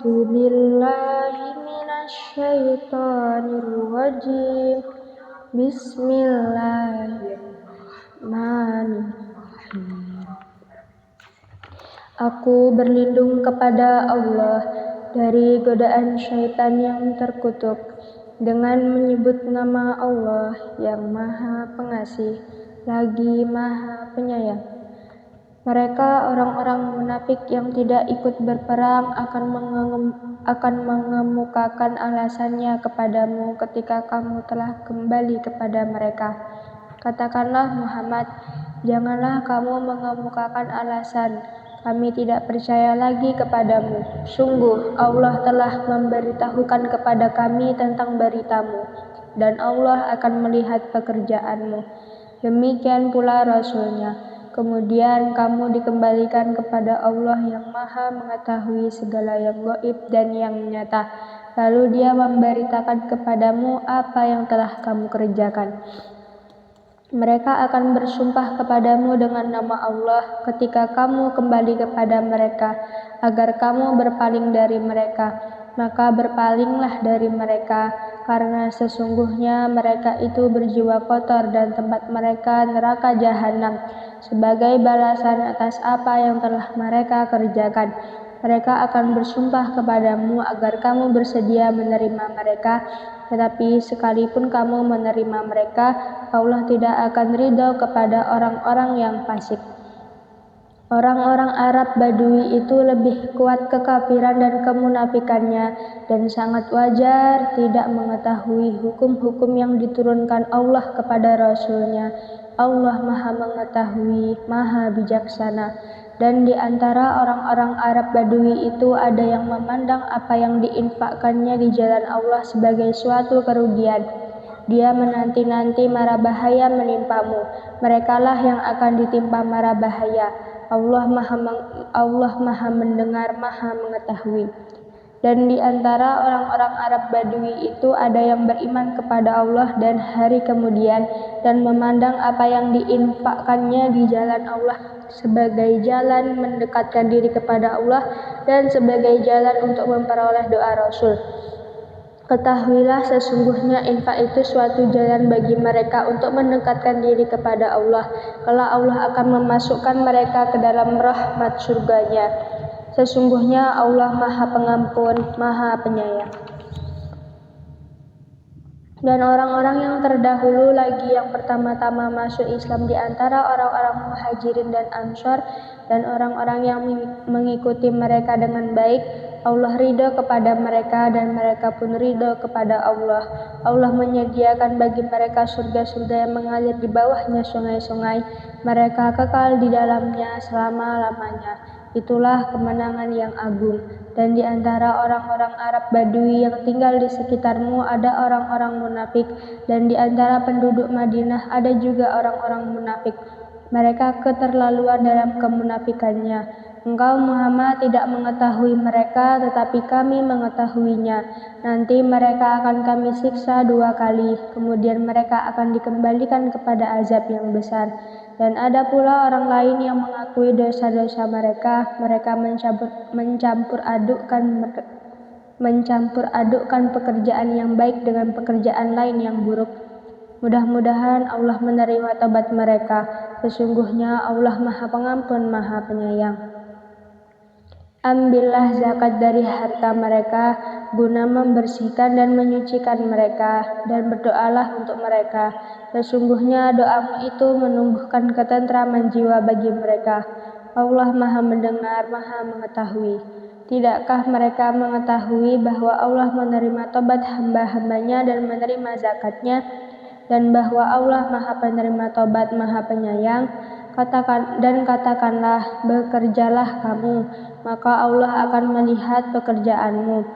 A'udzu billahi minasyaitonir rajim. Bismillahirrahmanirrahim. Aku berlindung kepada Allah dari godaan syaitan yang terkutuk dengan menyebut nama Allah yang Maha Pengasih lagi Maha Penyayang. Mereka orang-orang munafik yang tidak ikut berperang akan mengemukakan alasannya kepadamu ketika kamu telah kembali kepada mereka. Katakanlah Muhammad, janganlah kamu mengemukakan alasan. Kami tidak percaya lagi kepadamu. Sungguh, Allah telah memberitahukan kepada kami tentang beritamu, dan Allah akan melihat pekerjaanmu. Demikian pula Rasul-Nya. Kemudian kamu dikembalikan kepada Allah yang Maha mengetahui segala yang gaib dan yang nyata. Lalu Dia memberitakan kepadamu apa yang telah kamu kerjakan. Mereka akan bersumpah kepadamu dengan nama Allah ketika kamu kembali kepada mereka, agar kamu berpaling dari mereka. Maka berpalinglah dari mereka, karena sesungguhnya mereka itu berjiwa kotor dan tempat mereka neraka jahanam, sebagai balasan atas apa yang telah mereka kerjakan. Mereka akan bersumpah kepadamu agar kamu bersedia menerima mereka, tetapi sekalipun kamu menerima mereka, Allah tidak akan ridho kepada orang-orang yang fasik. Orang-orang Arab Badui itu lebih kuat kekafiran dan kemunafikannya, dan sangat wajar tidak mengetahui hukum-hukum yang diturunkan Allah kepada Rasul-Nya. Allah Maha Mengetahui, Maha Bijaksana. Dan di antara orang-orang Arab Badui itu ada yang memandang apa yang diinfakkannya di jalan Allah sebagai suatu kerugian. Dia menanti-nanti mara bahaya menimpamu. Merekalah yang akan ditimpa mara bahaya. Allah Maha mendengar, Maha mengetahui. Dan di antara orang-orang Arab Badui itu ada yang beriman kepada Allah dan hari kemudian, dan memandang apa yang diinfakkannya di jalan Allah sebagai jalan mendekatkan diri kepada Allah dan sebagai jalan untuk memperoleh doa Rasul. Ketahuilah sesungguhnya infak itu suatu jalan bagi mereka untuk mendekatkan diri kepada Allah. Kelak Allah akan memasukkan mereka ke dalam rahmat surganya. Sesungguhnya Allah Maha Pengampun, Maha Penyayang. Dan orang-orang yang terdahulu lagi yang pertama-tama masuk Islam di antara orang-orang Muhajirin dan Ansor, dan orang-orang yang mengikuti mereka dengan baik, Allah ridho kepada mereka dan mereka pun ridho kepada Allah. Allah menyediakan bagi mereka surga-surga yang mengalir di bawahnya sungai-sungai. Mereka kekal di dalamnya selama-lamanya. Itulah kemenangan yang agung. Dan di antara orang-orang Arab Badui yang tinggal di sekitarmu ada orang-orang munafik, dan di antara penduduk Madinah ada juga orang-orang munafik. Mereka keterlaluan dalam kemunafikannya. Engkau Muhammad tidak mengetahui mereka, tetapi kami mengetahuinya. Nanti mereka akan kami siksa 2 kali, kemudian mereka akan dikembalikan kepada azab yang besar. Dan ada pula orang lain yang mengakui dosa-dosa mereka. Mereka mencampur adukkan pekerjaan yang baik dengan pekerjaan lain yang buruk. Mudah-mudahan Allah menerima taubat mereka. Sesungguhnya Allah Maha Pengampun, Maha Penyayang. Ambillah zakat dari harta mereka guna membersihkan dan menyucikan mereka, dan berdoalah untuk mereka. Sesungguhnya doamu itu menumbuhkan ketentraman jiwa bagi mereka. Allah Maha mendengar, Maha mengetahui. Tidakkah mereka mengetahui bahwa Allah menerima tobat hamba-hambanya dan menerima zakatnya, dan bahwa Allah Maha penerima tobat, Maha penyayang? Katakanlah, bekerjalah kamu, maka Allah akan melihat pekerjaanmu.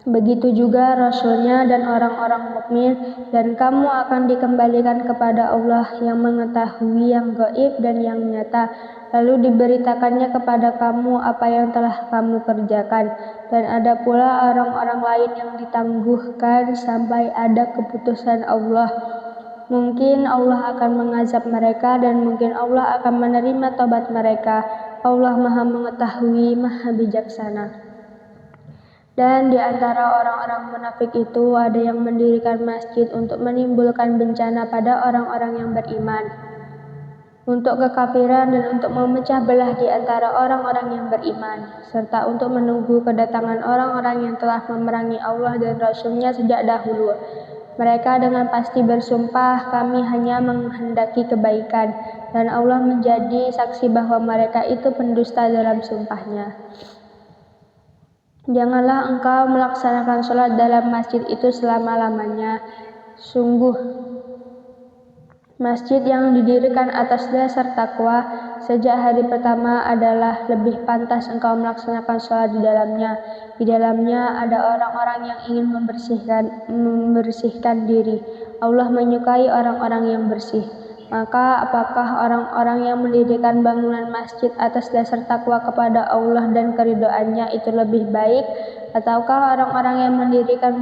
Begitu juga Rasul-Nya dan orang-orang mukmin, dan kamu akan dikembalikan kepada Allah yang mengetahui yang gaib dan yang nyata. Lalu diberitakannya kepada kamu apa yang telah kamu kerjakan. Dan ada pula orang-orang lain yang ditangguhkan sampai ada keputusan Allah. Mungkin Allah akan mengazab mereka, dan mungkin Allah akan menerima taubat mereka. Allah Maha Mengetahui, Maha Bijaksana. Dan di antara orang-orang munafik itu ada yang mendirikan masjid untuk menimbulkan bencana pada orang-orang yang beriman, untuk kekafiran dan untuk memecah belah di antara orang-orang yang beriman, serta untuk menunggu kedatangan orang-orang yang telah memerangi Allah dan Rasul-Nya sejak dahulu. Mereka dengan pasti bersumpah, kami hanya menghendaki kebaikan, dan Allah menjadi saksi bahwa mereka itu pendusta dalam sumpahnya. Janganlah engkau melaksanakan sholat dalam masjid itu selama-lamanya. Sungguh, masjid yang didirikan atas dasar takwa sejak hari pertama adalah lebih pantas engkau melaksanakan sholat di dalamnya. Di dalamnya ada orang-orang yang ingin membersihkan diri. Allah menyukai orang-orang yang bersih. Maka apakah orang-orang yang mendirikan bangunan masjid atas dasar takwa kepada Allah dan keridhaannya itu lebih baik, ataukah orang-orang yang mendirikan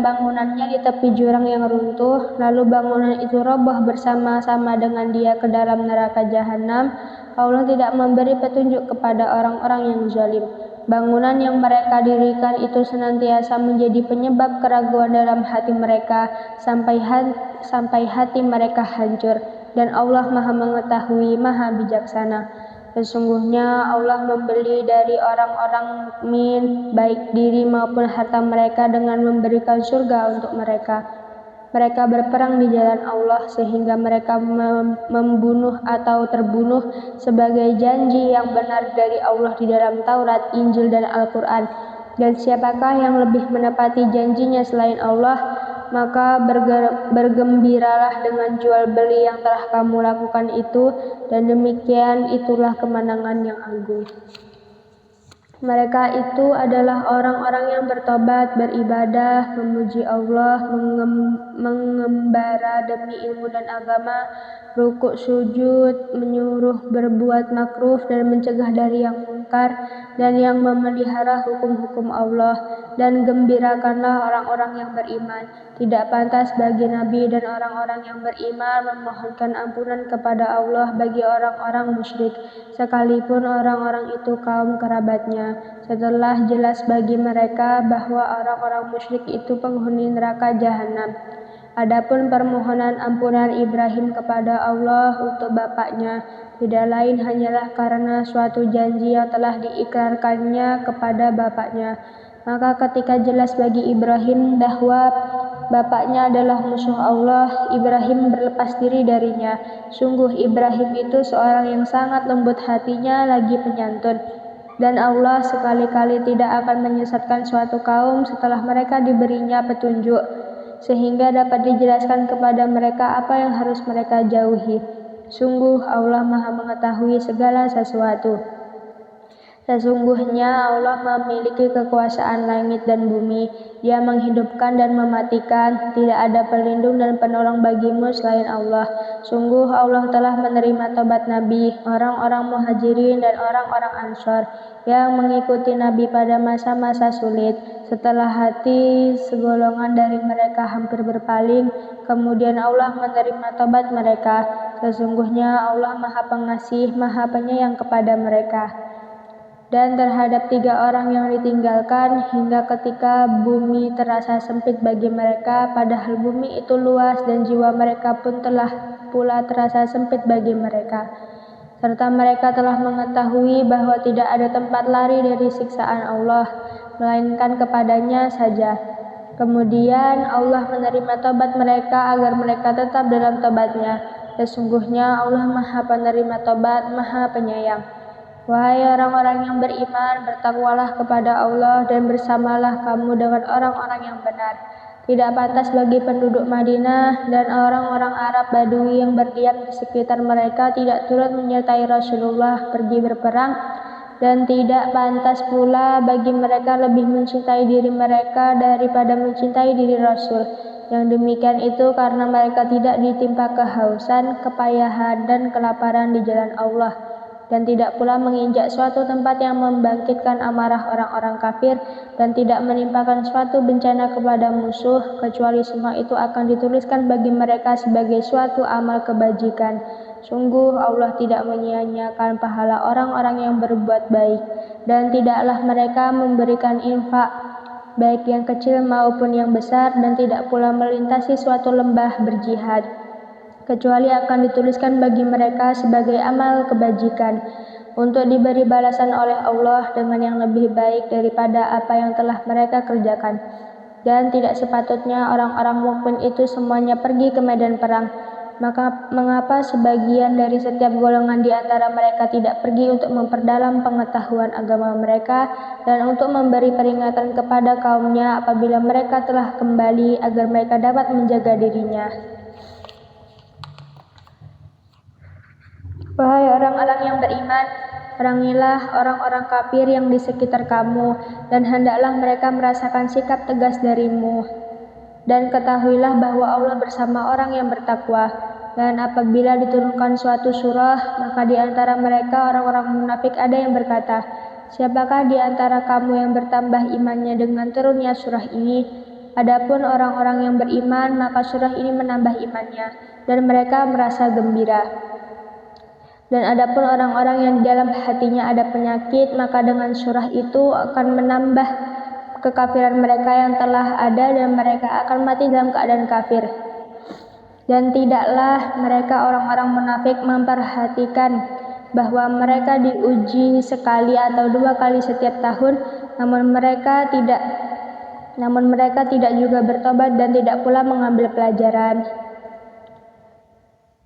bangunannya di tepi jurang yang runtuh, lalu bangunan itu roboh bersama-sama dengan dia ke dalam neraka jahanam? Allah tidak memberi petunjuk kepada orang-orang yang zalim. Bangunan yang mereka dirikan itu senantiasa menjadi penyebab keraguan dalam hati mereka sampai hati mereka hancur, dan Allah Maha Mengetahui, Maha Bijaksana. Sesungguhnya Allah membeli dari orang-orang mukmin baik diri maupun harta mereka dengan memberikan surga untuk mereka. Mereka berperang di jalan Allah sehingga mereka membunuh atau terbunuh sebagai janji yang benar dari Allah di dalam Taurat, Injil, dan Al-Quran. Dan siapakah yang lebih menepati janjinya selain Allah? Maka bergembiralah dengan jual beli yang telah kamu lakukan itu, dan demikian itulah kemenangan yang agung. Mereka itu adalah orang-orang yang bertobat, beribadah, memuji Allah, mengembara demi ilmu dan agama, rukuk sujud, menyuruh berbuat makruh dan mencegah dari yang munkar, dan yang memelihara hukum-hukum Allah. Dan gembirakanlah orang-orang yang beriman. Tidak pantas bagi Nabi dan orang-orang yang beriman memohonkan ampunan kepada Allah bagi orang-orang musyrik, sekalipun orang-orang itu kaum kerabatnya, setelah jelas bagi mereka bahwa orang-orang musyrik itu penghuni neraka jahanam. Adapun permohonan ampunan Ibrahim kepada Allah untuk bapaknya tidak lain hanyalah karena suatu janji yang telah diikrarkannya kepada bapaknya. Maka ketika jelas bagi Ibrahim bahwa bapaknya adalah musuh Allah, Ibrahim berlepas diri darinya. Sungguh Ibrahim itu seorang yang sangat lembut hatinya lagi penyantun. Dan Allah sekali-kali tidak akan menyesatkan suatu kaum setelah mereka diberinya petunjuk, sehingga dapat dijelaskan kepada mereka apa yang harus mereka jauhi. Sungguh Allah Maha Mengetahui segala sesuatu. Sesungguhnya Allah memiliki kekuasaan langit dan bumi. Dia menghidupkan dan mematikan. Tidak ada pelindung dan penolong bagimu selain Allah. Sungguh Allah telah menerima tobat Nabi, orang-orang Muhajirin dan orang-orang Ansor yang mengikuti Nabi pada masa-masa sulit. Setelah hati segolongan dari mereka hampir berpaling, kemudian Allah menerima tobat mereka. Sesungguhnya Allah Maha Pengasih, Maha Penyayang kepada mereka. Dan terhadap 3 orang yang ditinggalkan hingga ketika bumi terasa sempit bagi mereka, padahal bumi itu luas dan jiwa mereka pun telah pula terasa sempit bagi mereka. Serta mereka telah mengetahui bahwa tidak ada tempat lari dari siksaan Allah, melainkan kepadanya saja. Kemudian Allah menerima tobat mereka agar mereka tetap dalam tobatnya. Sesungguhnya Allah Maha Penerima Tobat, Maha Penyayang. Wahai orang-orang yang beriman, bertakwalah kepada Allah dan bersamalah kamu dengan orang-orang yang benar. Tidak pantas bagi penduduk Madinah dan orang-orang Arab Badui yang berdiam di sekitar mereka tidak turut menyertai Rasulullah pergi berperang, dan tidak pantas pula bagi mereka lebih mencintai diri mereka daripada mencintai diri Rasul. Yang demikian itu karena mereka tidak ditimpa kehausan, kepayahan, dan kelaparan di jalan Allah, dan tidak pula menginjak suatu tempat yang membangkitkan amarah orang-orang kafir, dan tidak menimpakan suatu bencana kepada musuh, kecuali semua itu akan dituliskan bagi mereka sebagai suatu amal kebajikan. Sungguh Allah tidak menyia-nyiakan pahala orang-orang yang berbuat baik, dan tidaklah mereka memberikan infak, baik yang kecil maupun yang besar, dan tidak pula melintasi suatu lembah berjihad, kecuali akan dituliskan bagi mereka sebagai amal kebajikan, untuk diberi balasan oleh Allah dengan yang lebih baik daripada apa yang telah mereka kerjakan. Dan tidak sepatutnya orang-orang mukmin itu semuanya pergi ke medan perang. Maka mengapa sebagian dari setiap golongan di antara mereka tidak pergi untuk memperdalam pengetahuan agama mereka dan untuk memberi peringatan kepada kaumnya apabila mereka telah kembali agar mereka dapat menjaga dirinya. Wahai orang-orang yang beriman, perangilah orang-orang kafir yang di sekitar kamu, dan hendaklah mereka merasakan sikap tegas darimu. Dan ketahuilah bahwa Allah bersama orang yang bertakwa. Dan apabila diturunkan suatu surah, maka di antara mereka orang-orang munafik ada yang berkata, "Siapakah di antara kamu yang bertambah imannya dengan turunnya surah ini?" Adapun orang-orang yang beriman, maka surah ini menambah imannya, dan mereka merasa gembira. Dan adapun orang-orang yang di dalam hatinya ada penyakit, maka dengan surah itu akan menambah kekafiran mereka yang telah ada, dan mereka akan mati dalam keadaan kafir. Dan tidaklah mereka orang-orang munafik memperhatikan bahwa mereka diuji sekali atau 2 kali setiap tahun, namun mereka tidak juga bertobat dan tidak pula mengambil pelajaran.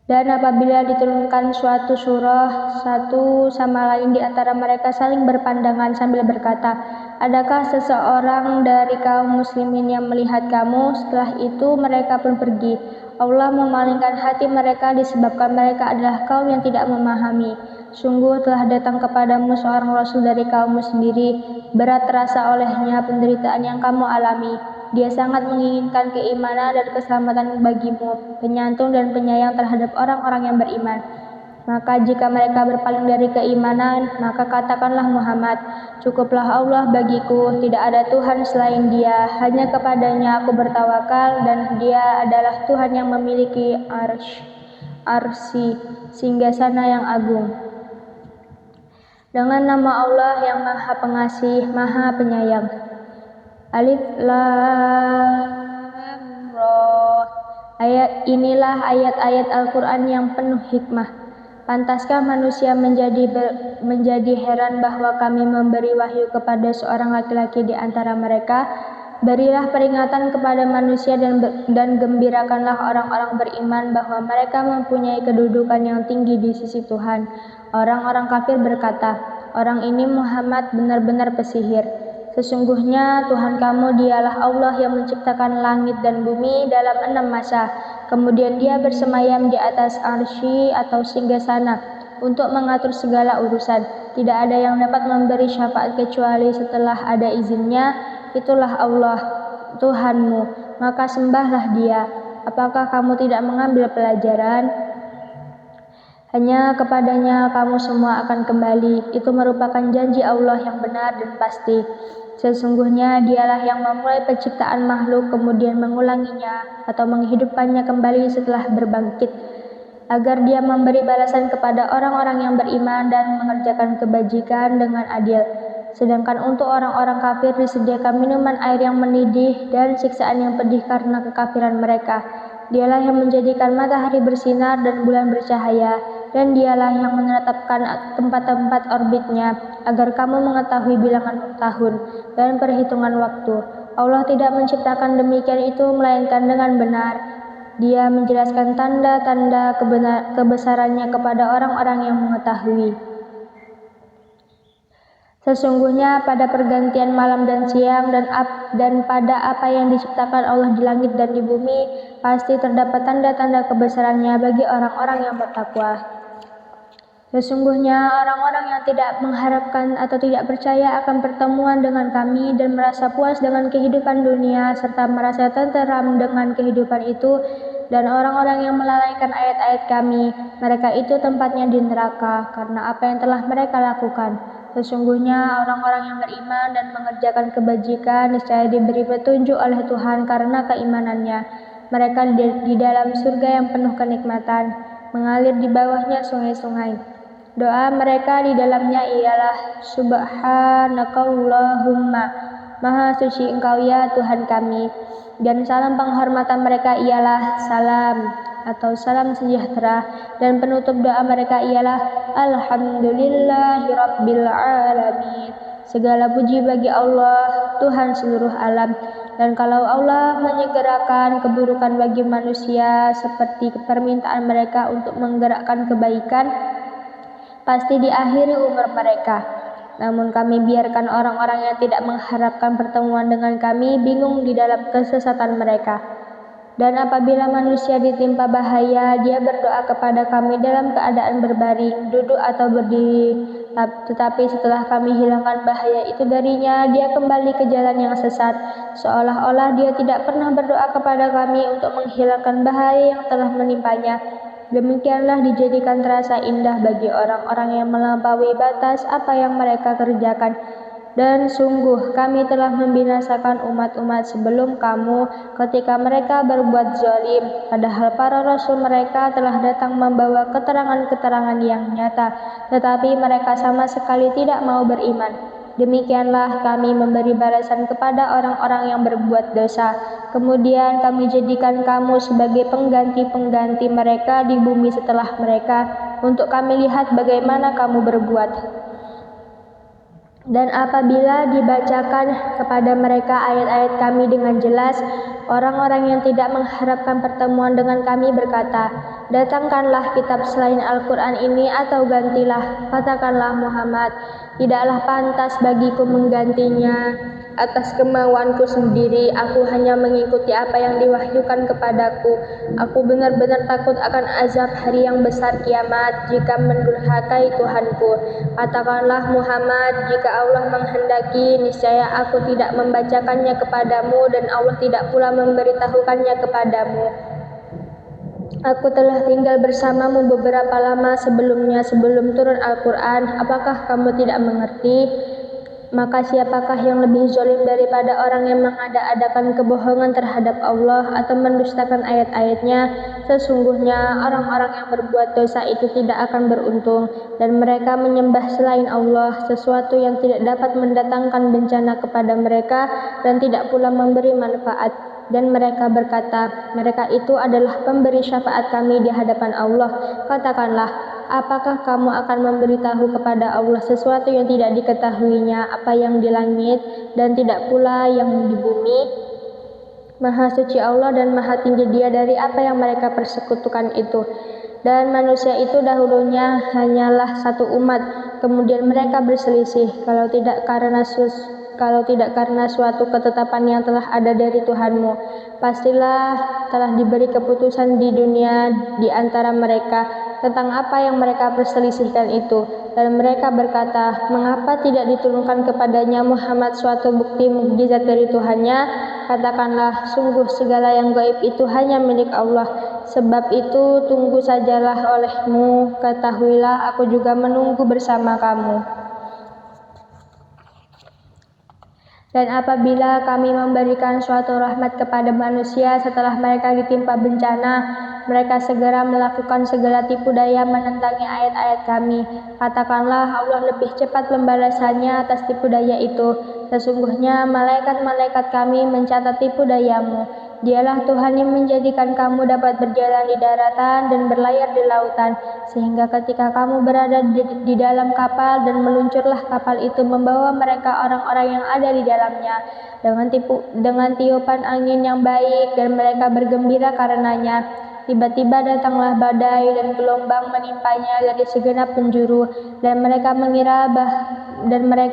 Dan apabila diturunkan suatu surah, satu sama lain di antara mereka saling berpandangan sambil berkata, "Adakah seseorang dari kaum muslimin yang melihat kamu?" Setelah itu mereka pun pergi. Allah memalingkan hati mereka disebabkan mereka adalah kaum yang tidak memahami. Sungguh telah datang kepadamu seorang rasul dari kaummu sendiri, berat terasa olehnya penderitaan yang kamu alami. Dia sangat menginginkan keimanan dan keselamatan bagimu, penyantun dan penyayang terhadap orang-orang yang beriman. Maka jika mereka berpaling dari keimanan, maka katakanlah Muhammad, "Cukuplah Allah bagiku, tidak ada Tuhan selain Dia, hanya kepadanya aku bertawakal, dan Dia adalah Tuhan yang memiliki arsy, singgasana yang agung." Dengan nama Allah yang Maha Pengasih, Maha Penyayang. Alif Lam Ra. Inilah ayat-ayat Al-Quran yang penuh hikmah. Pantaskah manusia menjadi heran bahwa kami memberi wahyu kepada seorang laki-laki di antara mereka? Berilah peringatan kepada manusia dan gembirakanlah orang-orang beriman bahwa mereka mempunyai kedudukan yang tinggi di sisi Tuhan. Orang-orang kafir berkata, "Orang ini Muhammad benar-benar pesihir." Sesungguhnya Tuhan kamu dialah Allah yang menciptakan langit dan bumi dalam 6 masa. Kemudian Dia bersemayam di atas arsy atau singgasana untuk mengatur segala urusan. Tidak ada yang dapat memberi syafaat kecuali setelah ada izinnya. Itulah Allah, Tuhanmu, maka sembahlah Dia. Apakah kamu tidak mengambil pelajaran? Hanya kepadanya kamu semua akan kembali. Itu merupakan janji Allah yang benar dan pasti. Sesungguhnya Dialah yang memulai penciptaan makhluk kemudian mengulanginya atau menghidupkannya kembali setelah berbangkit, agar Dia memberi balasan kepada orang-orang yang beriman dan mengerjakan kebajikan dengan adil. Sedangkan untuk orang-orang kafir disediakan minuman air yang mendidih dan siksaan yang pedih karena kekafiran mereka. Dialah yang menjadikan matahari bersinar dan bulan bercahaya, dan Dialah yang menetapkan tempat-tempat orbitnya agar kamu mengetahui bilangan tahun dan perhitungan waktu. Allah tidak menciptakan demikian itu melainkan dengan benar. Dia menjelaskan tanda-tanda kebesarannya kepada orang-orang yang mengetahui. Sesungguhnya pada pergantian malam dan siang dan pada apa yang diciptakan Allah di langit dan di bumi, pasti terdapat tanda-tanda kebesarannya bagi orang-orang yang bertakwa. Sesungguhnya orang-orang yang tidak mengharapkan atau tidak percaya akan pertemuan dengan kami dan merasa puas dengan kehidupan dunia serta merasa tenteram dengan kehidupan itu, dan orang-orang yang melalaikan ayat-ayat kami, mereka itu tempatnya di neraka karena apa yang telah mereka lakukan. Sesungguhnya orang-orang yang beriman dan mengerjakan kebajikan niscaya diberi petunjuk oleh Tuhan karena keimanannya. Mereka di dalam surga yang penuh kenikmatan. mengalir di bawahnya sungai-sungai. Doa mereka di dalamnya ialah Subhanakallahumma, Maha suci Engkau ya Tuhan kami. Dan salam penghormatan mereka ialah salam atau salam sejahtera, dan penutup doa mereka ialah Alhamdulillahirabbil alamin. Segala puji bagi Allah, Tuhan seluruh alam. Dan kalau Allah menyegerakan keburukan bagi manusia seperti permintaan mereka untuk menggerakkan kebaikan, pasti diakhiri umur mereka. Namun kami biarkan orang-orang yang tidak mengharapkan pertemuan dengan kami bingung di dalam kesesatan mereka. Dan apabila manusia ditimpa bahaya, dia berdoa kepada kami dalam keadaan berbaring, duduk atau berdiri. Tetapi setelah kami hilangkan bahaya itu darinya, dia kembali ke jalan yang sesat, seolah-olah dia tidak pernah berdoa kepada kami untuk menghilangkan bahaya yang telah menimpanya. Demikianlah dijadikan terasa indah bagi orang-orang yang melampaui batas apa yang mereka kerjakan. Dan sungguh kami telah membinasakan umat-umat sebelum kamu ketika mereka berbuat zalim, padahal para rasul mereka telah datang membawa keterangan-keterangan yang nyata, tetapi mereka sama sekali tidak mau beriman. Demikianlah kami memberi balasan kepada orang-orang yang berbuat dosa. Kemudian kami jadikan kamu sebagai pengganti-pengganti mereka di bumi setelah mereka, untuk kami lihat bagaimana kamu berbuat. Dan apabila dibacakan kepada mereka ayat-ayat kami dengan jelas, orang-orang yang tidak mengharapkan pertemuan dengan kami berkata, datangkanlah kitab selain Al-Quran ini atau gantilah. Katakanlah Muhammad, tidaklah pantas bagiku menggantinya atas kemauanku sendiri. Aku hanya mengikuti apa yang diwahyukan kepadaku. Aku benar-benar takut akan azab hari yang besar kiamat jika mendurhakai Tuhanku. Katakanlah Muhammad, jika Allah menghendaki, niscaya aku tidak membacakannya kepadamu dan Allah tidak pula memberitahukannya kepadamu. Aku telah tinggal bersamamu beberapa lama sebelumnya, sebelum turun Al-Quran. Apakah kamu tidak mengerti? Maka siapakah yang lebih zalim daripada orang yang mengada-adakan kebohongan terhadap Allah atau mendustakan ayat-ayatnya? Sesungguhnya orang-orang yang berbuat dosa itu tidak akan beruntung, dan mereka menyembah selain Allah sesuatu yang tidak dapat mendatangkan bencana kepada mereka dan tidak pula memberi manfaat. Dan mereka berkata, mereka itu adalah pemberi syafaat kami di hadapan Allah. Katakanlah, apakah kamu akan memberitahu kepada Allah sesuatu yang tidak diketahuinya, apa yang di langit dan tidak pula yang di bumi? Maha suci Allah dan maha tinggi Dia dari apa yang mereka persekutukan itu. Dan manusia itu dahulunya hanyalah satu umat, kemudian mereka berselisih, kalau tidak karena suatu ketetapan yang telah ada dari Tuhanmu. Pastilah telah diberi keputusan di dunia di antara mereka tentang apa yang mereka perselisihkan itu. Dan mereka berkata, mengapa tidak diturunkan kepadanya Muhammad suatu bukti mukjizat dari Tuhannya? Katakanlah, sungguh segala yang gaib itu hanya milik Allah. Sebab itu tunggu sajalah olehmu, ketahuilah aku juga menunggu bersama kamu. Dan apabila kami memberikan suatu rahmat kepada manusia setelah mereka ditimpa bencana, mereka segera melakukan segala tipu daya menentangi ayat-ayat kami. Katakanlah, Allah lebih cepat pembalasannya atas tipu daya itu. Sesungguhnya malaikat-malaikat kami mencatat tipu dayamu. Dialah Tuhan yang menjadikan kamu dapat berjalan di daratan dan berlayar di lautan, sehingga ketika kamu berada di dalam kapal dan meluncurlah kapal itu membawa mereka orang-orang yang ada di dalamnya dengan tiupan angin yang baik, dan mereka bergembira karenanya. Tiba-tiba datanglah badai dan gelombang menimpanya dari segenap penjuru, dan mereka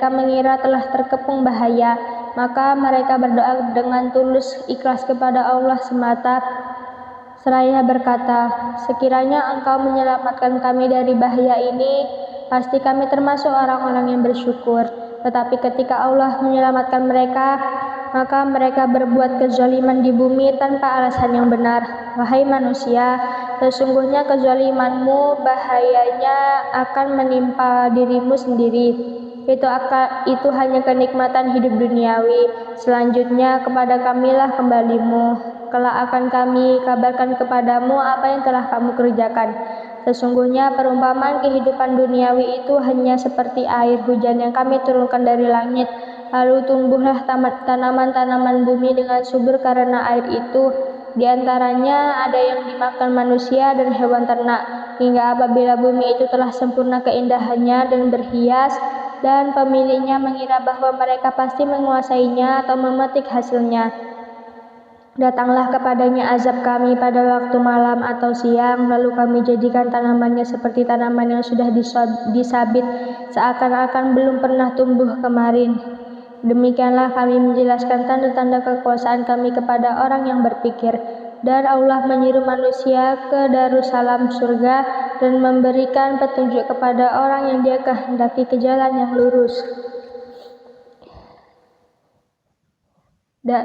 mengira telah terkepung bahaya. Maka mereka berdoa dengan tulus ikhlas kepada Allah semata, seraya berkata, sekiranya Engkau menyelamatkan kami dari bahaya ini, pasti kami termasuk orang-orang yang bersyukur. Tetapi ketika Allah menyelamatkan mereka, maka mereka berbuat kezaliman di bumi tanpa alasan yang benar. Wahai manusia, sesungguhnya kezalimanmu bahayanya akan menimpa dirimu sendiri. Itu hanya kenikmatan hidup duniawi. Selanjutnya kepada kamilah kembalimu. Kelak akan kami kabarkan kepadamu apa yang telah kamu kerjakan. Sesungguhnya perumpamaan kehidupan duniawi itu hanya seperti air hujan yang kami turunkan dari langit, lalu tumbuhlah tanaman-tanaman bumi dengan subur karena air itu. Di antaranya ada yang dimakan manusia dan hewan ternak, hingga apabila bumi itu telah sempurna keindahannya dan berhias, dan pemiliknya mengira bahwa mereka pasti menguasainya atau memetik hasilnya, datanglah kepadanya azab kami pada waktu malam atau siang, lalu kami jadikan tanamannya seperti tanaman yang sudah disabit, seakan-akan belum pernah tumbuh kemarin. Demikianlah kami menjelaskan tanda-tanda kekuasaan kami kepada orang yang berpikir. Dan Allah menyeru manusia ke Darussalam surga dan memberikan petunjuk kepada orang yang Dia kehendaki ke jalan yang lurus.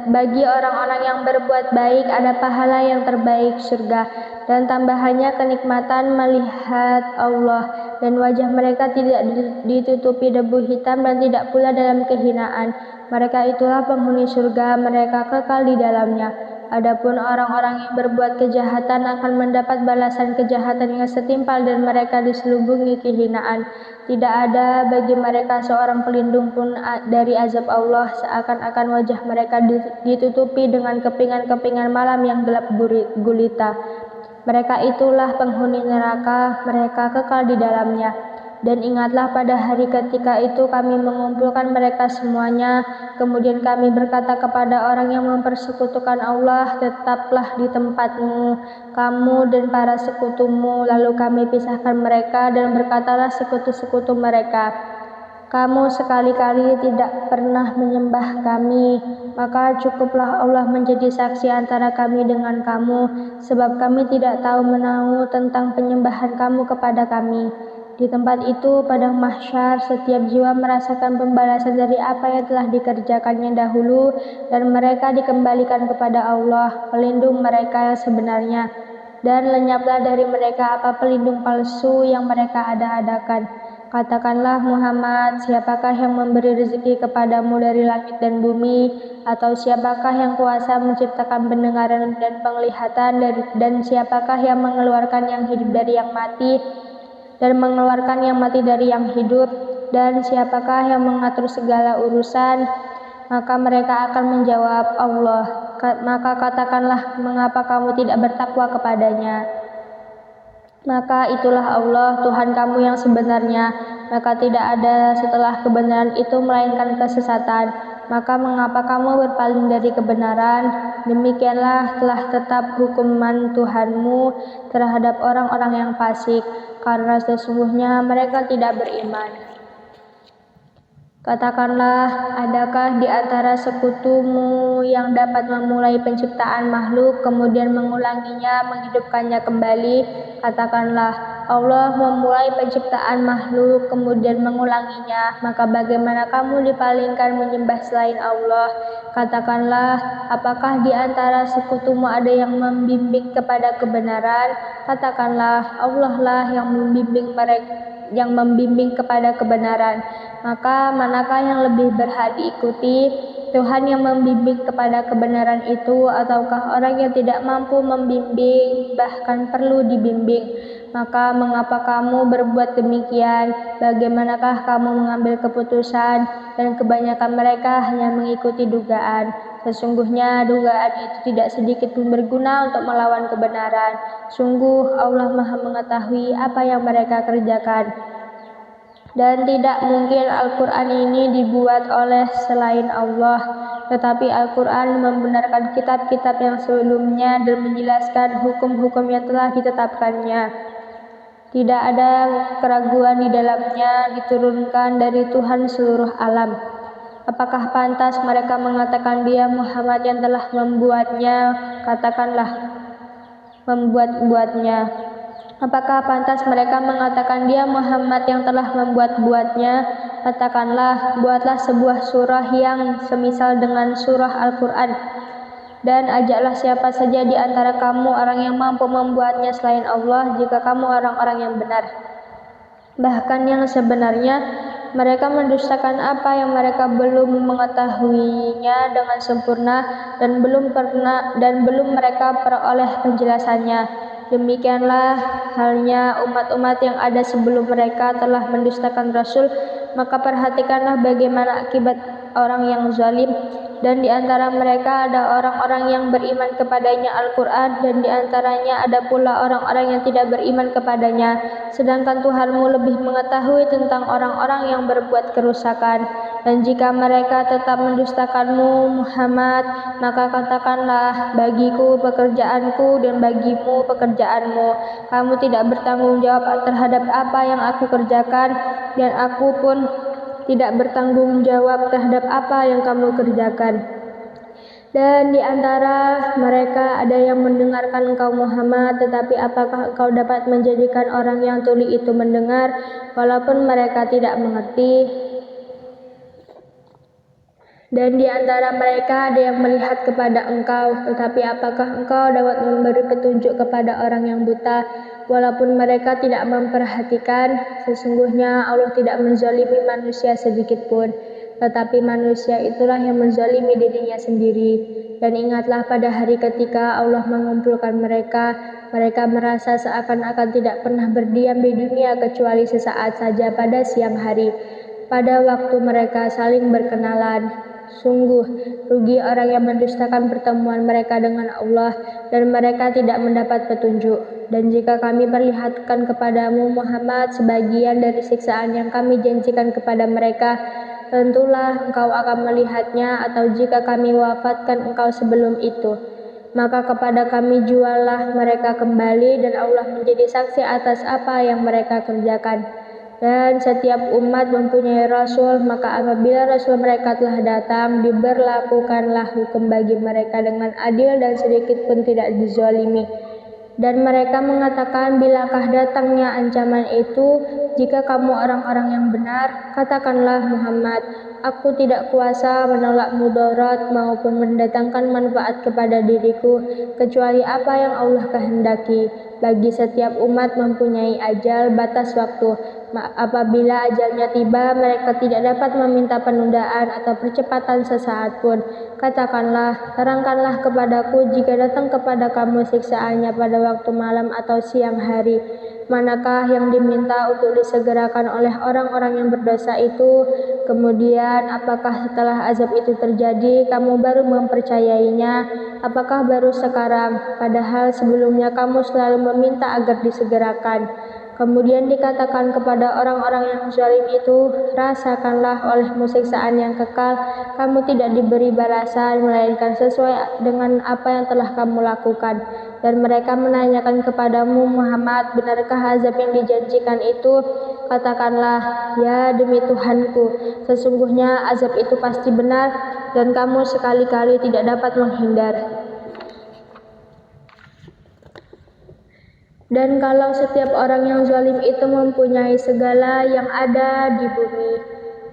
Bagi orang-orang yang berbuat baik ada pahala yang terbaik, surga, dan tambahannya kenikmatan melihat Allah, dan wajah mereka tidak ditutupi debu hitam dan tidak pula dalam kehinaan. Mereka itulah penghuni surga, mereka kekal di dalamnya. Adapun orang-orang yang berbuat kejahatan akan mendapat balasan kejahatan yang setimpal dan mereka diselubungi kehinaan. Tidak ada bagi mereka seorang pelindung pun dari azab Allah, seakan-akan wajah mereka ditutupi dengan kepingan-kepingan malam yang gelap gulita. Mereka itulah penghuni neraka, mereka kekal di dalamnya. Dan ingatlah pada hari ketika itu kami mengumpulkan mereka semuanya, kemudian kami berkata kepada orang yang mempersekutukan Allah, tetaplah di tempatmu, kamu dan para sekutumu. Lalu kami pisahkan mereka dan berkatalah sekutu-sekutu mereka, kamu sekali-kali tidak pernah menyembah kami, maka cukuplah Allah menjadi saksi antara kami dengan kamu, sebab kami tidak tahu menahu tentang penyembahan kamu kepada kami. Di tempat itu, padang mahsyar, setiap jiwa merasakan pembalasan dari apa yang telah dikerjakannya dahulu, dan mereka dikembalikan kepada Allah, pelindung mereka yang sebenarnya. Dan lenyaplah dari mereka apa pelindung palsu yang mereka ada-adakan. Katakanlah Muhammad, siapakah yang memberi rezeki kepadamu dari langit dan bumi, atau siapakah yang kuasa menciptakan pendengaran dan penglihatan, dan siapakah yang mengeluarkan yang hidup dari yang mati, dan mengeluarkan yang mati dari yang hidup, dan siapakah yang mengatur segala urusan? Maka mereka akan menjawab, Allah. Maka katakanlah, mengapa kamu tidak bertakwa kepadanya? Maka itulah Allah, Tuhan kamu yang sebenarnya. Maka tidak ada setelah kebenaran itu melainkan kesesatan. Maka mengapa kamu berpaling dari kebenaran? Demikianlah telah tetap hukuman Tuhanmu terhadap orang-orang yang fasik, karena sesungguhnya mereka tidak beriman. Katakanlah, adakah di antara sekutumu yang dapat memulai penciptaan makhluk, kemudian mengulanginya, menghidupkannya kembali? Katakanlah, Allah memulai penciptaan makhluk, kemudian mengulanginya, maka bagaimana kamu dipalingkan menyembah selain Allah? Katakanlah, apakah di antara sekutumu ada yang membimbing kepada kebenaran? Katakanlah, Allah lah yang membimbing kepada kebenaran. Maka manakah yang lebih berhak diikuti, Tuhan yang membimbing kepada kebenaran itu, ataukah orang yang tidak mampu membimbing, bahkan perlu dibimbing? Maka mengapa kamu berbuat demikian? Bagaimanakah kamu mengambil keputusan? Dan kebanyakan mereka hanya mengikuti dugaan. Sesungguhnya dugaan itu tidak sedikit pun berguna untuk melawan kebenaran. Sungguh Allah Maha mengetahui apa yang mereka kerjakan. Dan tidak mungkin Al-Quran ini dibuat oleh selain Allah, tetapi Al-Quran membenarkan kitab-kitab yang sebelumnya dan menjelaskan hukum-hukum yang telah ditetapkannya. Tidak ada keraguan di dalamnya, diturunkan dari Tuhan seluruh alam. Apakah pantas mereka mengatakan Dia Muhammad yang telah membuatnya? Katakanlah, membuat-buatnya. Apakah pantas mereka mengatakan Dia Muhammad yang telah membuat-buatnya? Katakanlah, buatlah sebuah surah yang semisal dengan surah Al-Quran, dan ajaklah siapa saja di antara kamu orang yang mampu membuatnya selain Allah, jika kamu orang-orang yang benar. Bahkan yang sebenarnya, mereka mendustakan apa yang mereka belum mengetahuinya dengan sempurna, dan belum mereka peroleh penjelasannya. Demikianlah halnya umat-umat yang ada sebelum mereka telah mendustakan Rasul, maka perhatikanlah bagaimana akibat orang yang zalim. Dan di antara mereka ada orang-orang yang beriman kepadanya Al-Quran, dan di antaranya ada pula orang-orang yang tidak beriman kepadanya. Sedangkan Tuhanmu lebih mengetahui tentang orang-orang yang berbuat kerusakan. Dan jika mereka tetap mendustakanmu Muhammad, maka katakanlah, bagiku pekerjaanku dan bagimu pekerjaanmu. Kamu tidak bertanggung jawab terhadap apa yang aku kerjakan, dan aku pun tidak bertanggung jawab terhadap apa yang kamu kerjakan. Dan di antara mereka ada yang mendengarkan engkau Muhammad, tetapi apakah engkau dapat menjadikan orang yang tuli itu mendengar, walaupun mereka tidak mengerti? Dan di antara mereka ada yang melihat kepada engkau, tetapi apakah engkau dapat memberi petunjuk kepada orang yang buta, walaupun mereka tidak memperhatikan? Sesungguhnya Allah tidak menzalimi manusia sedikit pun, tetapi manusia itulah yang menzalimi dirinya sendiri. Dan ingatlah pada hari ketika Allah mengumpulkan mereka merasa seakan-akan tidak pernah berdiam di dunia kecuali sesaat saja pada siang hari, pada waktu mereka saling berkenalan. Sungguh rugi orang yang mendustakan pertemuan mereka dengan Allah, dan mereka tidak mendapat petunjuk. Dan jika kami perlihatkan kepadamu Muhammad sebagian dari siksaan yang kami janjikan kepada mereka, tentulah engkau akan melihatnya, atau jika kami wafatkan engkau sebelum itu, maka kepada kami juallah mereka kembali, dan Allah menjadi saksi atas apa yang mereka kerjakan. Dan setiap umat mempunyai Rasul, maka apabila Rasul mereka telah datang, diberlakukanlah hukum bagi mereka dengan adil dan sedikit pun tidak dizalimi. Dan mereka mengatakan, bilakah datangnya ancaman itu? Jika kamu orang-orang yang benar, katakanlah Muhammad, aku tidak kuasa menolak mudarat maupun mendatangkan manfaat kepada diriku, kecuali apa yang Allah kehendaki. Bagi setiap umat mempunyai ajal batas waktu. Apabila ajalnya tiba, mereka tidak dapat meminta penundaan atau percepatan sesaat pun. Katakanlah, terangkanlah kepadaku jika datang kepada kamu siksaannya pada waktu malam atau siang hari. Manakah yang diminta untuk disegerakan oleh orang-orang yang berdosa itu? Kemudian apakah setelah azab itu terjadi kamu baru mempercayainya? Apakah baru sekarang, padahal sebelumnya kamu selalu meminta agar disegerakan? Kemudian dikatakan kepada orang-orang yang zalim itu, rasakanlah olehmu siksaan yang kekal, kamu tidak diberi balasan melainkan sesuai dengan apa yang telah kamu lakukan. Dan mereka menanyakan kepadamu Muhammad, benarkah azab yang dijanjikan itu? Katakanlah, ya demi Tuhanku, sesungguhnya azab itu pasti benar, dan kamu sekali-kali tidak dapat menghindar. Dan kalau setiap orang yang zalim itu mempunyai segala yang ada di bumi,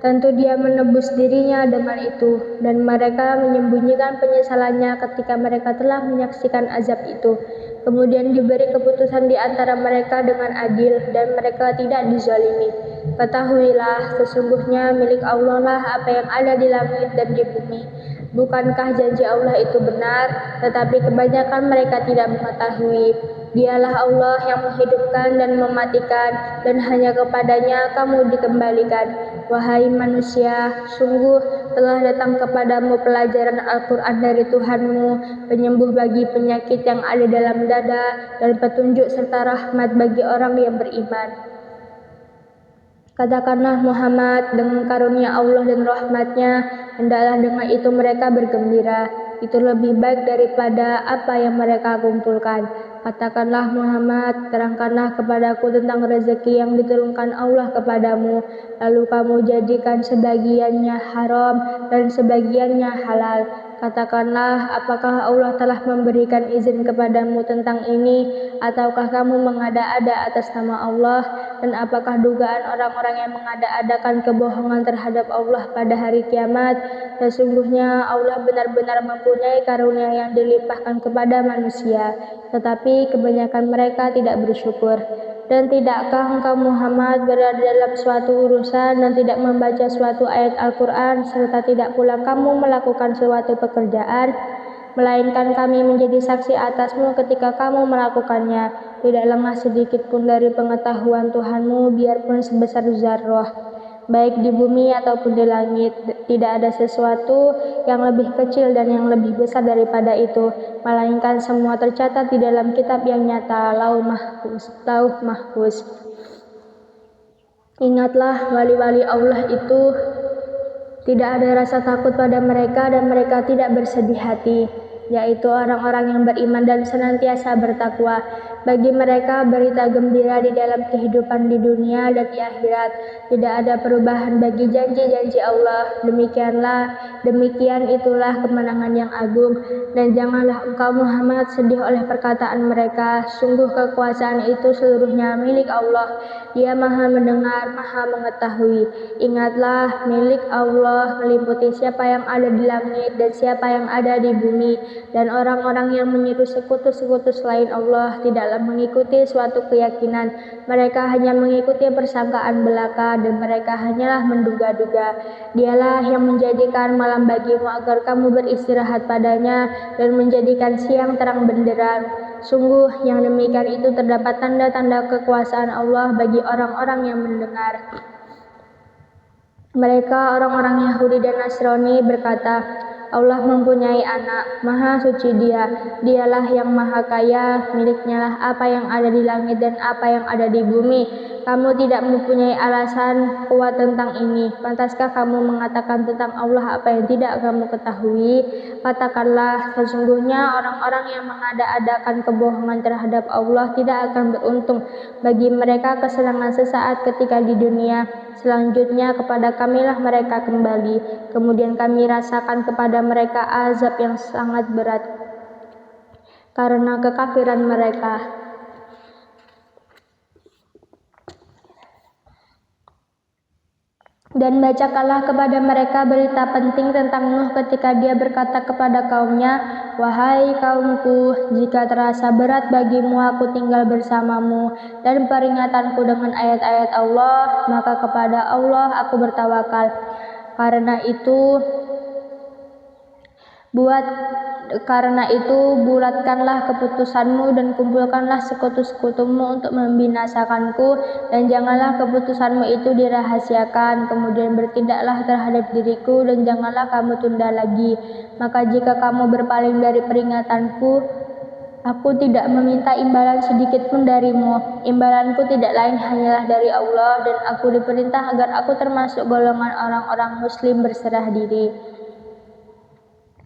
tentu dia menebus dirinya dengan itu, dan mereka menyembunyikan penyesalannya ketika mereka telah menyaksikan azab itu. Kemudian diberi keputusan di antara mereka dengan adil, dan mereka tidak dizalimi. Ketahuilah, sesungguhnya milik Allah lah apa yang ada di langit dan di bumi. Bukankah janji Allah itu benar? Tetapi kebanyakan mereka tidak mengetahui. Dialah Allah yang menghidupkan dan mematikan, dan hanya kepadanya kamu dikembalikan. Wahai manusia, sungguh telah datang kepadamu pelajaran Al-Quran dari Tuhanmu, penyembuh bagi penyakit yang ada dalam dada, dan petunjuk serta rahmat bagi orang yang beriman. Katakanlah Muhammad, dengan karunia Allah dan rahmatnya, hendaklah dengan itu mereka bergembira. Itu lebih baik daripada apa yang mereka kumpulkan. Katakanlah Muhammad, terangkanlah kepadaku tentang rezeki yang diturunkan Allah kepadamu, lalu kamu jadikan sebagiannya haram dan sebagiannya halal. Katakanlah, apakah Allah telah memberikan izin kepadamu tentang ini, ataukah kamu mengada-ada atas nama Allah? Dan apakah dugaan orang-orang yang mengada-adakan kebohongan terhadap Allah pada hari kiamat? Sesungguhnya Allah benar-benar mempunyai karunia yang dilimpahkan kepada manusia, tetapi kebanyakan mereka tidak bersyukur. Dan tidakkah engkau Muhammad berada dalam suatu urusan dan tidak membaca suatu ayat Al-Quran, serta tidak pula kamu melakukan suatu pekerjaan? melainkan kami menjadi saksi atasmu ketika kamu melakukannya. Tidak lengah sedikit pun dari pengetahuan Tuhanmu, biarpun sebesar zarrah, baik di bumi ataupun di langit. Tidak ada sesuatu yang lebih kecil dan yang lebih besar daripada itu, melainkan semua tercatat di dalam kitab yang nyata, Lauh Mahfuz. Ingatlah, wali-wali Allah itu tidak ada rasa takut pada mereka dan mereka tidak bersedih hati, yaitu orang-orang yang beriman dan senantiasa bertakwa. Bagi mereka berita gembira di dalam kehidupan di dunia dan di akhirat. Tidak ada perubahan bagi janji-janji Allah. Demikian itulah kemenangan yang agung. Dan janganlah engkau Muhammad sedih oleh perkataan mereka. Sungguh kekuasaan itu seluruhnya milik Allah. Dia Maha mendengar, Maha mengetahui. Ingatlah, milik Allah meliputi siapa yang ada di langit dan siapa yang ada di bumi. Dan orang-orang yang menyeru sekutu-sekutu selain Allah tidaklah mengikuti suatu keyakinan. Mereka hanya mengikuti persangkaan belaka dan mereka hanyalah menduga-duga. Dialah yang menjadikan malam bagimu agar kamu beristirahat padanya dan menjadikan siang terang benderang. Sungguh yang demikian itu terdapat tanda-tanda kekuasaan Allah bagi orang-orang yang mendengar. Mereka orang-orang Yahudi dan Nasrani berkata, Allah mempunyai anak, Maha Suci Dialah yang Maha Kaya, miliknya lah apa yang ada di langit dan apa yang ada di bumi. Kamu tidak mempunyai alasan kuat tentang ini. Pantaskah kamu mengatakan tentang Allah apa yang tidak kamu ketahui? Katakanlah, sesungguhnya orang-orang yang mengada-adakan kebohongan terhadap Allah tidak akan beruntung. Bagi mereka kesenangan sesaat ketika di dunia. Selanjutnya kepada kamilah mereka kembali. Kemudian kami rasakan kepada mereka azab yang sangat berat karena kekafiran mereka. Dan bacakanlah kepada mereka berita penting tentang Nuh ketika dia berkata kepada kaumnya, wahai kaumku, jika terasa berat bagimu aku tinggal bersamamu dan peringatanku dengan ayat-ayat Allah, maka kepada Allah aku bertawakal. Karena itu bulatkanlah keputusanmu dan kumpulkanlah sekutu-sekutumu untuk membinasakanku, dan janganlah keputusanmu itu dirahasiakan. Kemudian bertindaklah terhadap diriku dan janganlah kamu tunda lagi. Maka jika kamu berpaling dari peringatanku, aku tidak meminta imbalan sedikit pun darimu. Imbalanku tidak lain hanyalah dari Allah, dan aku diperintah agar aku termasuk golongan orang-orang muslim berserah diri.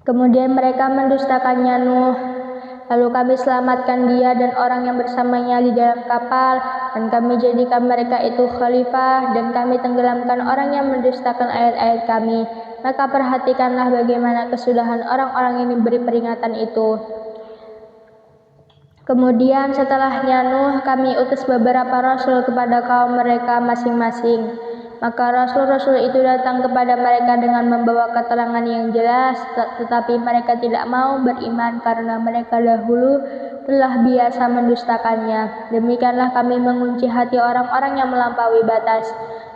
Kemudian mereka mendustakannya Nuh. Lalu kami selamatkan dia dan orang yang bersamanya di dalam kapal, dan kami jadikan mereka itu khalifah, dan kami tenggelamkan orang yang mendustakan ayat-ayat kami. Maka perhatikanlah bagaimana kesudahan orang-orang yang diberi peringatan itu. Kemudian setelahnya Nuh, kami utus beberapa rasul kepada kaum mereka masing-masing. Maka rasul-rasul itu datang kepada mereka dengan membawa keterangan yang jelas, tetapi mereka tidak mau beriman karena mereka dahulu telah biasa mendustakannya. Demikianlah kami mengunci hati orang-orang yang melampaui batas.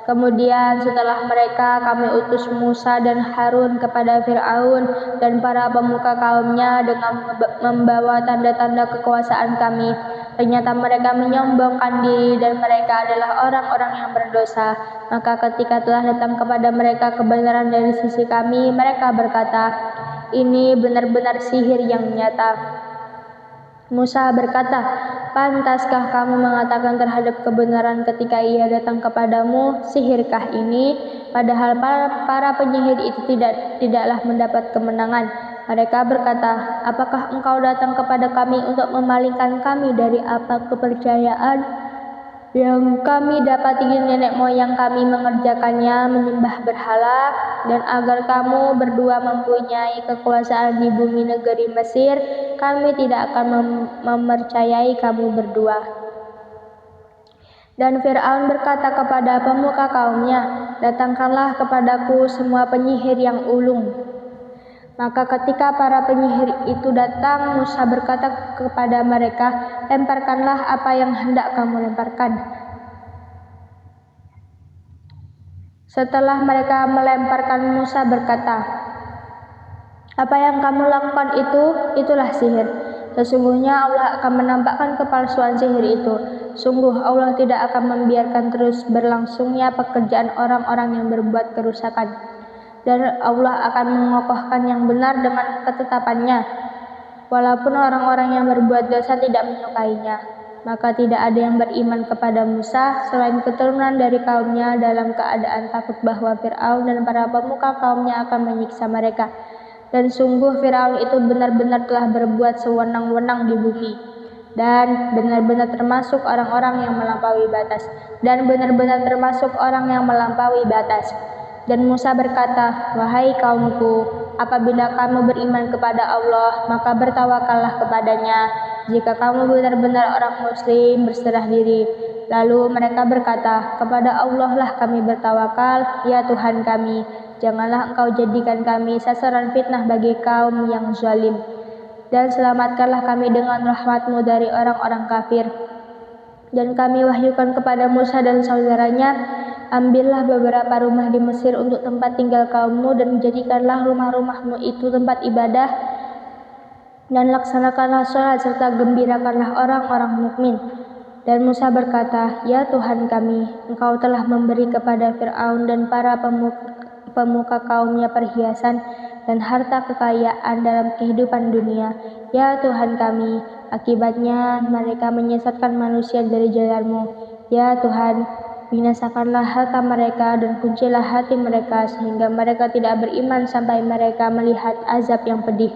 Kemudian setelah mereka kami utus Musa dan Harun kepada Fir'aun dan para pemuka kaumnya dengan membawa tanda-tanda kekuasaan kami. Ternyata mereka menyombongkan diri dan mereka adalah orang-orang yang berdosa. Maka ketika telah datang kepada mereka kebenaran dari sisi kami, mereka berkata, ini benar-benar sihir yang nyata. Musa berkata, pantaskah kamu mengatakan terhadap kebenaran ketika ia datang kepadamu, sihirkah ini? Padahal para penyihir itu tidaklah mendapat kemenangan. Mereka berkata, apakah engkau datang kepada kami untuk memalingkan kami dari apa kepercayaan yang kami dapati nenek moyang kami mengerjakannya, menyembah berhala, dan agar kamu berdua mempunyai kekuasaan di bumi negeri Mesir, kami tidak akan mempercayai kamu berdua. Dan Fir'aun berkata kepada pemuka kaumnya, datangkanlah kepadaku semua penyihir yang ulung. Maka ketika para penyihir itu datang, Musa berkata kepada mereka, lemparkanlah apa yang hendak kamu lemparkan. Setelah mereka melemparkan, Musa berkata, Apa yang kamu lakukan itulah sihir. Sesungguhnya Allah akan menampakkan kepalsuan sihir itu. Sungguh Allah tidak akan membiarkan terus berlangsungnya pekerjaan orang-orang yang berbuat kerusakan. Dan Allah akan mengokohkan yang benar dengan ketetapannya, walaupun orang-orang yang berbuat dosa tidak menyukainya. Maka tidak ada yang beriman kepada Musa selain keturunan dari kaumnya dalam keadaan takut bahwa Fir'aun dan para pemuka kaumnya akan menyiksa mereka. Dan sungguh Fir'aun itu benar-benar telah berbuat sewenang-wenang di bumi, dan benar-benar termasuk orang-orang yang melampaui batas. Dan Musa berkata, "Wahai kaumku, apabila kamu beriman kepada Allah, maka bertawakallah kepadanya. Jika kamu benar-benar orang muslim, berserah diri." Lalu mereka berkata, "Kepada Allah lah kami bertawakal, ya Tuhan kami. Janganlah Engkau jadikan kami sasaran fitnah bagi kaum yang zalim. Dan selamatkanlah kami dengan rahmat-Mu dari orang-orang kafir." Dan kami wahyukan kepada Musa dan saudaranya, "Ambillah beberapa rumah di Mesir untuk tempat tinggal kaummu, dan jadikanlah rumah-rumahmu itu tempat ibadah, dan laksanakanlah sholat serta gembirakanlah orang-orang mukmin." Dan Musa berkata, "Ya Tuhan kami, Engkau telah memberi kepada Fir'aun dan para pemuka kaumnya perhiasan dan harta kekayaan dalam kehidupan dunia. Ya Tuhan kami, akibatnya mereka menyesatkan manusia dari jalan-Mu. Ya Tuhan, binasakanlah harta mereka dan kuncilah hati mereka sehingga mereka tidak beriman sampai mereka melihat azab yang pedih."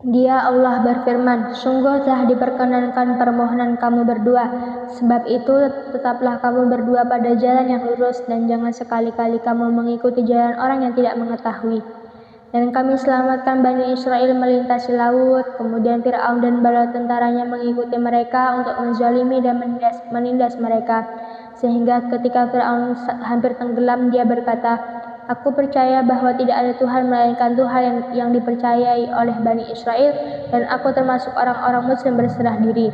Dia Allah berfirman, "Sungguh telah diperkenankan permohonan kamu berdua. Sebab itu tetaplah kamu berdua pada jalan yang lurus, dan jangan sekali-kali kamu mengikuti jalan orang yang tidak mengetahui." Dan kami selamatkan Bani Israel melintasi laut, kemudian Fir'aun dan bala tentaranya mengikuti mereka untuk menzalimi dan menindas mereka. Sehingga ketika Fir'aun hampir tenggelam, dia berkata, "Aku percaya bahwa tidak ada Tuhan melainkan Tuhan yang dipercayai oleh Bani Israel, dan aku termasuk orang-orang muslim berserah diri.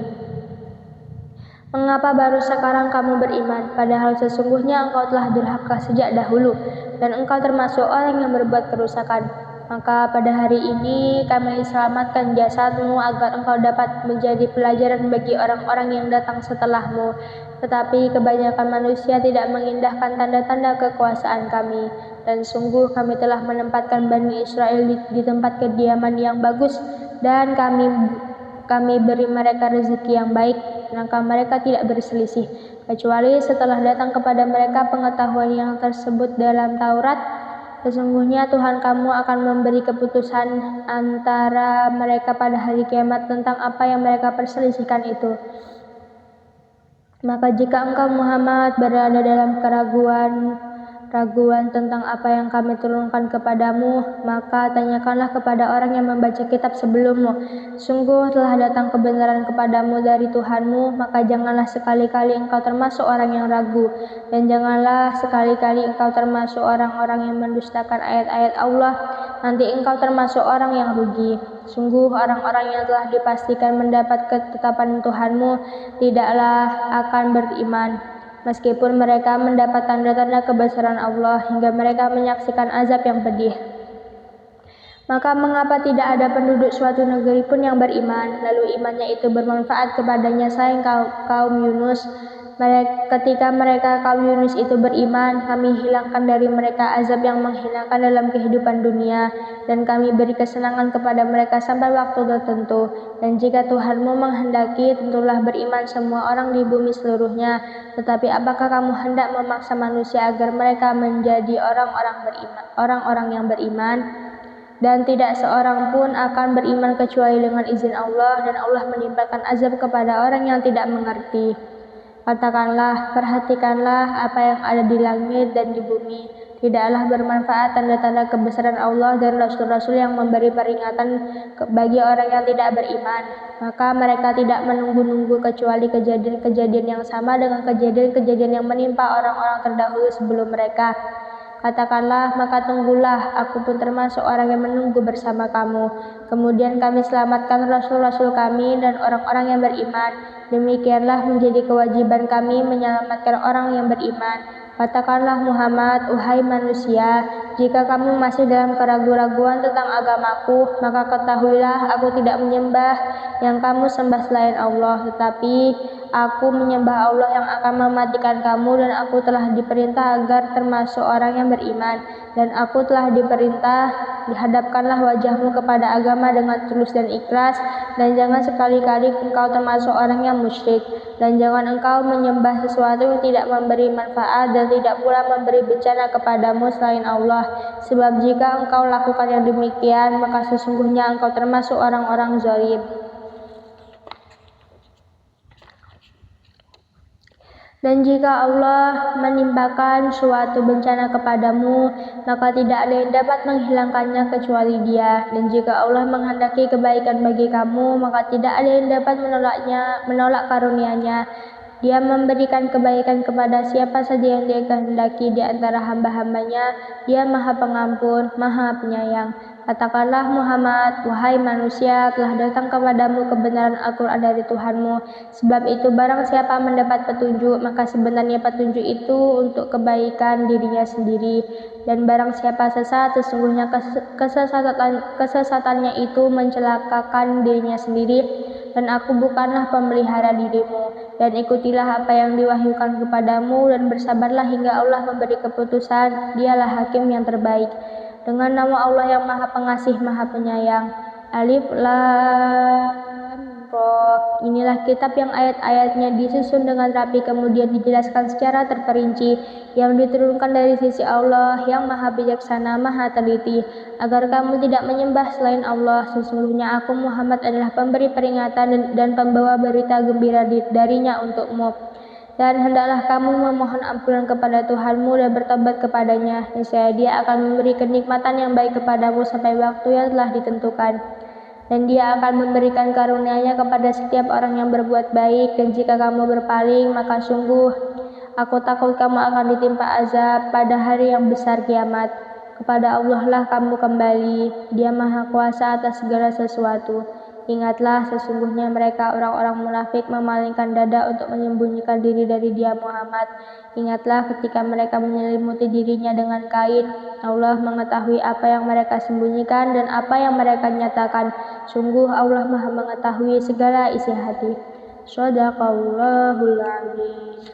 Mengapa baru sekarang kamu beriman, padahal sesungguhnya engkau telah durhaka sejak dahulu, dan engkau termasuk orang yang berbuat kerusakan. Maka pada hari ini kami selamatkan jasadmu agar engkau dapat menjadi pelajaran bagi orang-orang yang datang setelahmu. Tetapi kebanyakan manusia tidak mengindahkan tanda-tanda kekuasaan kami. Dan sungguh kami telah menempatkan Bani Israel di tempat kediaman yang bagus, dan kami beri mereka rezeki yang baik, maka mereka tidak berselisih, kecuali setelah datang kepada mereka pengetahuan yang tersebut dalam Taurat. Sesungguhnya Tuhan kamu akan memberi keputusan antara mereka pada hari kiamat tentang apa yang mereka perselisihkan itu. Maka jika engkau Muhammad berada dalam keraguan tentang apa yang kami turunkan kepadamu, maka tanyakanlah kepada orang yang membaca kitab sebelummu. Sungguh telah datang kebenaran kepadamu dari Tuhanmu, maka janganlah sekali-kali engkau termasuk orang yang ragu, dan janganlah sekali-kali engkau termasuk orang-orang yang mendustakan ayat-ayat Allah. Nanti engkau termasuk orang yang rugi. Sungguh orang-orang yang telah dipastikan mendapat ketetapan Tuhanmu tidaklah akan beriman, meskipun mereka mendapat tanda-tanda kebesaran Allah hingga mereka menyaksikan azab yang pedih. Maka mengapa tidak ada penduduk suatu negeri pun yang beriman, lalu imannya itu bermanfaat kepadanya selain kaum Yunus? Ketika mereka kaum Yunus itu beriman, kami hilangkan dari mereka azab yang menghinakan dalam kehidupan dunia, dan kami beri kesenangan kepada mereka sampai waktu tertentu. Dan jika Tuhanmu menghendaki, tentulah beriman semua orang di bumi seluruhnya. Tetapi apakah kamu hendak memaksa manusia agar mereka menjadi orang-orang yang beriman? Dan tidak seorang pun akan beriman kecuali dengan izin Allah, dan Allah menimpakan azab kepada orang yang tidak mengerti. Katakanlah, perhatikanlah apa yang ada di langit dan di bumi. Tidaklah bermanfaat tanda-tanda kebesaran Allah dan Rasul-Rasul yang memberi peringatan bagi orang yang tidak beriman. Maka mereka tidak menunggu-nunggu kecuali kejadian-kejadian yang sama dengan kejadian-kejadian yang menimpa orang-orang terdahulu sebelum mereka. Katakanlah, maka tunggulah, aku pun termasuk orang yang menunggu bersama kamu. Kemudian kami selamatkan Rasul-Rasul kami dan orang-orang yang beriman. Demikianlah menjadi kewajiban kami menyelamatkan orang yang beriman. Katakanlah Muhammad, wahai manusia, jika kamu masih dalam keraguan-raguan tentang agamaku, maka ketahuilah aku tidak menyembah yang kamu sembah selain Allah, tetapi aku menyembah Allah yang akan mematikan kamu, dan aku telah diperintah agar termasuk orang yang beriman, dan aku telah diperintah dihadapkanlah wajahmu kepada agama dengan tulus dan ikhlas, dan jangan sekali-kali engkau termasuk orang yang musyrik, dan jangan engkau menyembah sesuatu yang tidak memberi manfaat dan tidak pula memberi bencana kepadamu selain Allah, sebab jika engkau lakukan yang demikian, maka sesungguhnya engkau termasuk orang-orang zalim. Dan jika Allah menimpakan suatu bencana kepadamu, maka tidak ada yang dapat menghilangkannya kecuali Dia. Dan jika Allah menghendaki kebaikan bagi kamu, maka tidak ada yang dapat menolak karunia-Nya. Dia memberikan kebaikan kepada siapa saja yang Dia kehendaki di antara hamba-hambanya. Dia Maha Pengampun, Maha Penyayang. Katakanlah Muhammad, wahai manusia, telah datang kepadamu kebenaran Al-Quran dari Tuhanmu. Sebab itu barang siapa mendapat petunjuk, maka sebenarnya petunjuk itu untuk kebaikan dirinya sendiri. Dan barang siapa sesat, sesungguhnya kesesatannya itu mencelakakan dirinya sendiri. Dan aku bukanlah pemelihara dirimu. Dan ikutilah apa yang diwahyukan kepadamu, dan bersabarlah hingga Allah memberi keputusan. Dialah hakim yang terbaik. Dengan nama Allah yang Maha Pengasih, Maha Penyayang. Alif Lam Ra. Inilah kitab yang ayat-ayatnya disusun dengan rapi, kemudian dijelaskan secara terperinci, yang diturunkan dari sisi Allah yang Maha Bijaksana, Maha Teliti, agar kamu tidak menyembah selain Allah. Sesungguhnya aku Muhammad adalah pemberi peringatan dan pembawa berita gembira darinya untukmu. Dan hendaklah kamu memohon ampunan kepada Tuhanmu dan bertobat kepadanya. Niscaya Dia akan memberi kenikmatan yang baik kepadamu sampai waktu yang telah ditentukan. Dan Dia akan memberikan karunia-Nya kepada setiap orang yang berbuat baik. Dan jika kamu berpaling, maka sungguh aku takut kamu akan ditimpa azab pada hari yang besar kiamat. Kepada Allah lah kamu kembali. Dia Maha Kuasa atas segala sesuatu. Ingatlah, sesungguhnya mereka orang-orang munafik memalingkan dada untuk menyembunyikan diri dari Dia Muhammad. Ingatlah ketika mereka menyelimuti dirinya dengan kain. Allah mengetahui apa yang mereka sembunyikan dan apa yang mereka nyatakan. Sungguh Allah Maha mengetahui segala isi hati. Shadaqallahul Adzim.